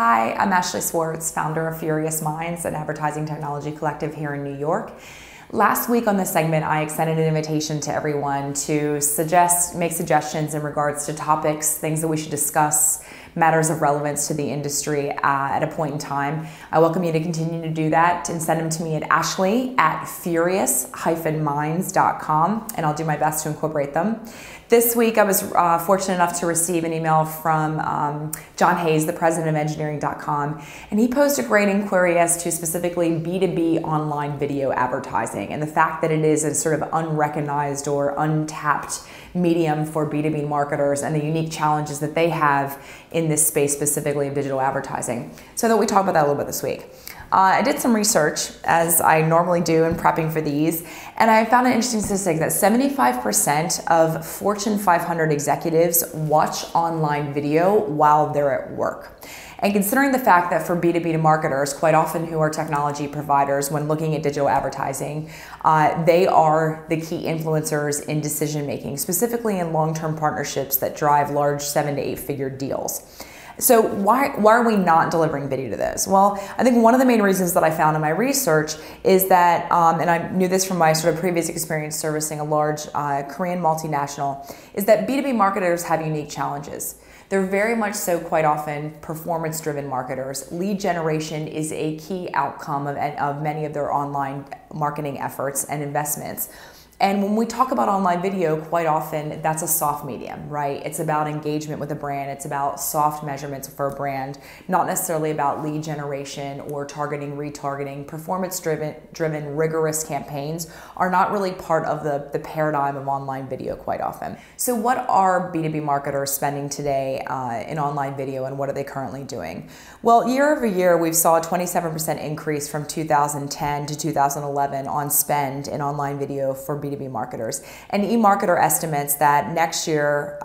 Hi, I'm Ashley Swartz, founder of Furious Minds, an advertising technology collective here in New York. Last week on this segment, I extended an invitation to everyone to make suggestions in regards to topics, things that we should discuss, matters of relevance to the industry at a point in time. I welcome you to continue to do that and send them to me at ashley@furious-minds.com, and I'll do my best to incorporate them. This week, I was fortunate enough to receive an email from John Hayes, the president of engineering.com, and he posed a great inquiry as to specifically B2B online video advertising and the fact that it is a sort of unrecognized or untapped medium for B2B marketers and the unique challenges that they have in this space, specifically of digital advertising. So I thought we'd talk about that a little bit this week. I did some research, as I normally do in prepping for these, and I found an interesting statistic that 75% of Fortune 500 executives watch online video while they're at work. And considering the fact that for B2B marketers, quite often who are technology providers, when looking at digital advertising, they are the key influencers in decision making, specifically in long-term partnerships that drive large 7 to 8 figure deals. So why are we not delivering video to this? Well, I think one of the main reasons that I found in my research is that, and I knew this from my sort of previous experience servicing a large Korean multinational, is that B2B marketers have unique challenges. They're very much so quite often performance-driven marketers. Lead generation is a key outcome of many of their online marketing efforts and investments. And when we talk about online video, quite often that's a soft medium, right? It's about engagement with a brand. It's about soft measurements for a brand, not necessarily about lead generation or targeting, retargeting. Performance-driven, rigorous campaigns are not really part of the paradigm of online video quite often. So what are B2B marketers spending today in online video, and what are they currently doing? Well, year over year, we saw a 27% increase from 2010 to 2011 on spend in online video for B2B marketers. And eMarketer estimates that next year,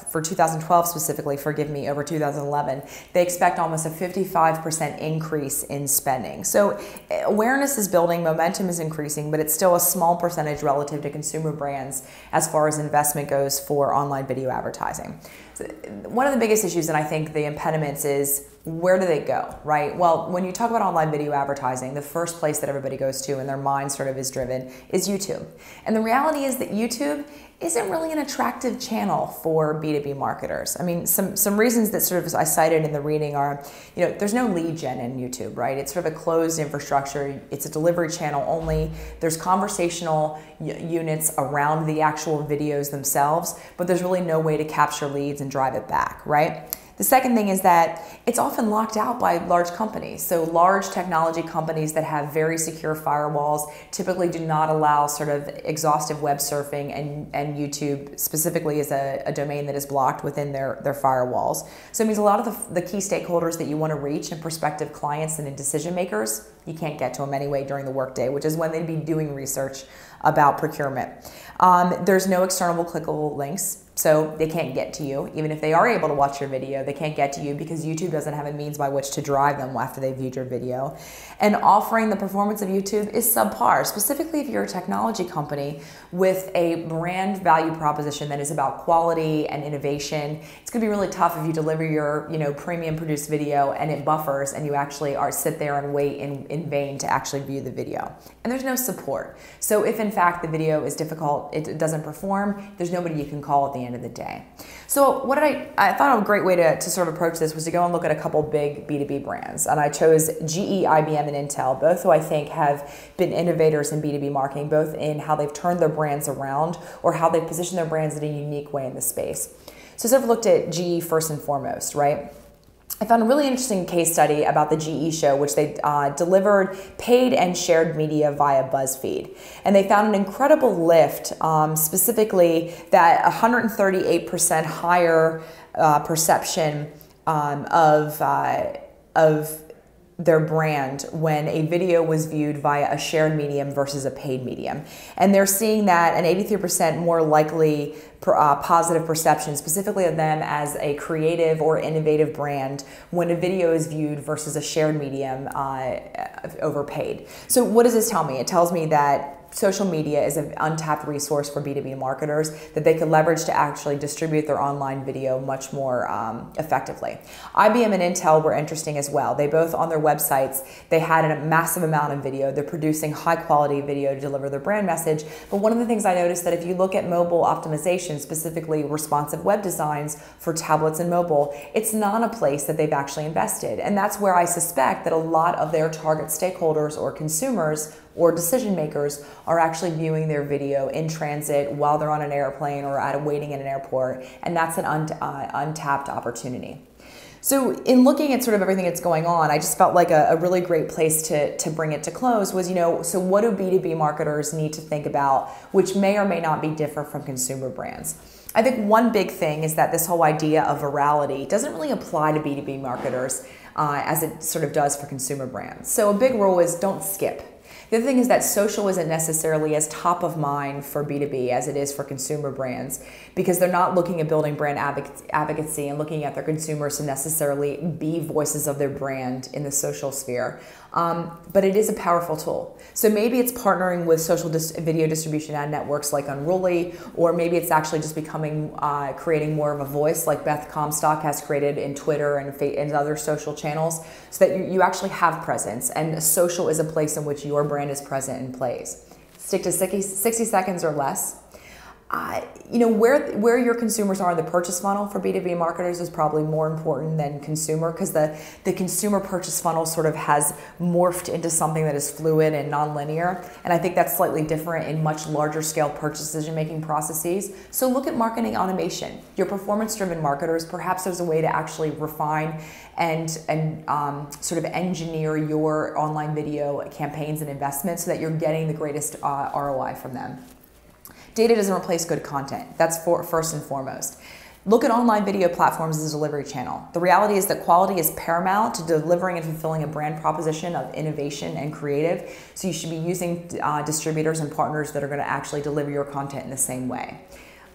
for 2012 specifically, forgive me, over 2011, they expect almost a 55% increase in spending. So awareness is building, momentum is increasing, but it's still a small percentage relative to consumer brands as far as investment goes for online video advertising. So one of the biggest issues, and I think the impediments, is where do they go, right? Well, when you talk about online video advertising, the first place that everybody goes to and their mind sort of is driven is YouTube. And the reality is that YouTube isn't really an attractive channel for B2B marketers. I mean, some reasons that sort of I cited in the reading are, there's no lead gen in YouTube, right? It's sort of a closed infrastructure. It's a delivery channel only. There's conversational units around the actual videos themselves, but there's really no way to capture leads and drive it back, right? The second thing is that it's often locked out by large companies. So large technology companies that have very secure firewalls typically do not allow sort of exhaustive web surfing, and YouTube specifically is a domain that is blocked within their firewalls. So it means a lot of the key stakeholders that you want to reach and prospective clients and decision makers, you can't get to them anyway during the workday, which is when they'd be doing research about procurement. There's no external clickable links, so they can't get to you. Even if they are able to watch your video, they can't get to you because YouTube doesn't have a means by which to drive them after they've viewed your video. And offering the performance of YouTube is subpar, specifically if you're a technology company with a brand value proposition that is about quality and innovation. It's gonna be really tough if you deliver your premium produced video and it buffers and you actually sit there and wait in vain to actually view the video. And there's no support. So if in fact the video is difficult, it doesn't perform, there's nobody you can call at the end of the day. So what I thought a great way to sort of approach this was to go and look at a couple big B2B brands. And I chose GE, IBM, and Intel, both who I think have been innovators in B2B marketing, both in how they've turned their brands around or how they've positioned their brands in a unique way in the space. So I sort of looked at GE first and foremost, right? I found a really interesting case study about the GE show, which they delivered paid and shared media via BuzzFeed. And they found an incredible lift, specifically that 138% higher perception of their brand when a video was viewed via a shared medium versus a paid medium. And they're seeing that an 83% more likely positive perception, specifically of them as a creative or innovative brand when a video is viewed versus a shared medium over paid. So what does this tell me? It tells me that social media is an untapped resource for B2B marketers that they could leverage to actually distribute their online video much more effectively. IBM and Intel were interesting as well. They both, on their websites, they had a massive amount of video. They're producing high quality video to deliver their brand message. But one of the things I noticed that if you look at mobile optimization, specifically responsive web designs for tablets and mobile, it's not a place that they've actually invested. And that's where I suspect that a lot of their target stakeholders or consumers or decision makers are actually viewing their video in transit while they're on an airplane or waiting in an airport, and that's an untapped opportunity. So in looking at sort of everything that's going on, I just felt like a really great place to bring it to close was, so what do B2B marketers need to think about, which may or may not be different from consumer brands? I think one big thing is that this whole idea of virality doesn't really apply to B2B marketers as it sort of does for consumer brands. So a big rule is don't skip. The other thing is that social isn't necessarily as top of mind for B2B as it is for consumer brands, because they're not looking at building brand advocacy and looking at their consumers to necessarily be voices of their brand in the social sphere. But it is a powerful tool. So maybe it's partnering with social video distribution ad networks like Unruly, or maybe it's actually just becoming, creating more of a voice like Beth Comstock has created in Twitter and other social channels, so that you actually have presence. And social is a place in which your brand is present and plays. Stick to 60 seconds or less. Where your consumers are in the purchase funnel for B2B marketers is probably more important than consumer, because the consumer purchase funnel sort of has morphed into something that is fluid and nonlinear. And I think that's slightly different in much larger scale purchase decision-making processes. So look at marketing automation. Your performance-driven marketers, perhaps there's a way to actually refine and sort of engineer your online video campaigns and investments so that you're getting the greatest ROI from them. Data doesn't replace good content. That's first and foremost. Look at online video platforms as a delivery channel. The reality is that quality is paramount to delivering and fulfilling a brand proposition of innovation and creative. So you should be using distributors and partners that are going to actually deliver your content in the same way.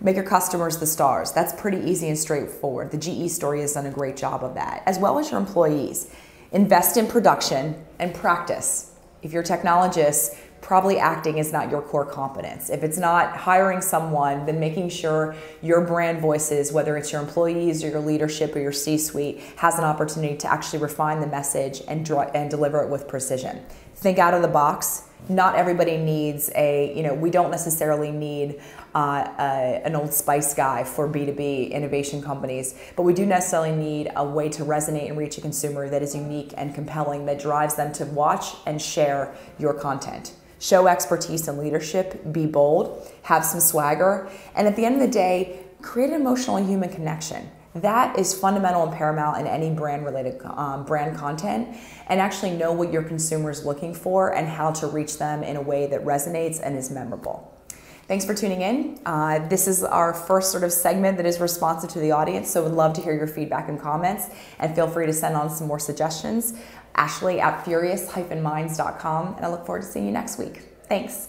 Make your customers the stars. That's pretty easy and straightforward. The GE story has done a great job of that, as well as your employees. Invest in production and practice. If you're technologists, probably acting is not your core competence. If it's not hiring someone, then making sure your brand voices, whether it's your employees or your leadership or your C-suite, has an opportunity to actually refine the message and deliver it with precision. Think out of the box. Not everybody needs we don't necessarily need an Old Spice guy for B2B innovation companies, but we do necessarily need a way to resonate and reach a consumer that is unique and compelling, that drives them to watch and share your content. Show expertise and leadership, be bold, have some swagger, and at the end of the day, create an emotional and human connection. That is fundamental and paramount in any brand-related brand content, and actually know what your consumer is looking for and how to reach them in a way that resonates and is memorable. Thanks for tuning in. This is our first sort of segment that is responsive to the audience, so would love to hear your feedback and comments, and feel free to send on some more suggestions. Ashley at furious-minds.com, and I look forward to seeing you next week. Thanks.